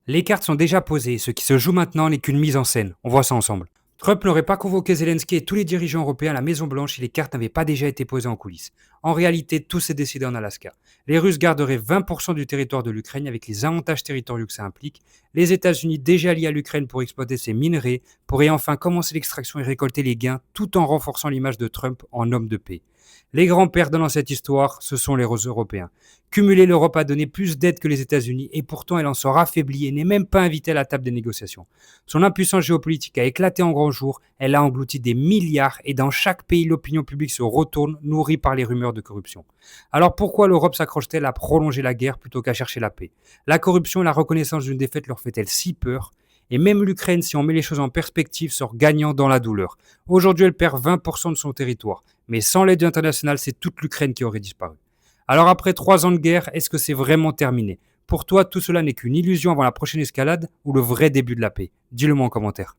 Les cartes sont déjà posées, ce qui se joue maintenant n'est qu'une mise en scène. On voit ça ensemble. Trump n'aurait pas convoqué Zelensky et tous les dirigeants européens à la Maison-Blanche si les cartes n'avaient pas déjà été posées en coulisses. En réalité, tout s'est décidé en Alaska. Les Russes garderaient 20% du territoire de l'Ukraine avec les avantages territoriaux que ça implique. Les États-Unis, déjà liés à l'Ukraine pour exploiter ses minerais, pourraient enfin commencer l'extraction et récolter les gains tout en renforçant l'image de Trump en homme de paix. Les grands perdants dans cette histoire, ce sont les Européens. Cumulé, l'Europe a donné plus d'aide que les États-Unis et pourtant elle en sort affaiblie et n'est même pas invitée à la table des négociations. Son impuissance géopolitique a éclaté en grand jour, elle a englouti des milliards et dans chaque pays l'opinion publique se retourne, nourrie par les rumeurs de corruption. Alors pourquoi l'Europe s'accroche-t-elle à prolonger la guerre plutôt qu'à chercher la paix? La corruption et la reconnaissance d'une défaite leur fait-elle si peur? Et même l'Ukraine, si on met les choses en perspective, sort gagnant dans la douleur. Aujourd'hui, elle perd 20% de son territoire. Mais sans l'aide internationale, c'est toute l'Ukraine qui aurait disparu. Alors après 3 ans de guerre, est-ce que c'est vraiment terminé? Pour toi, tout cela n'est qu'une illusion avant la prochaine escalade ou le vrai début de la paix? Dis-le moi en commentaire.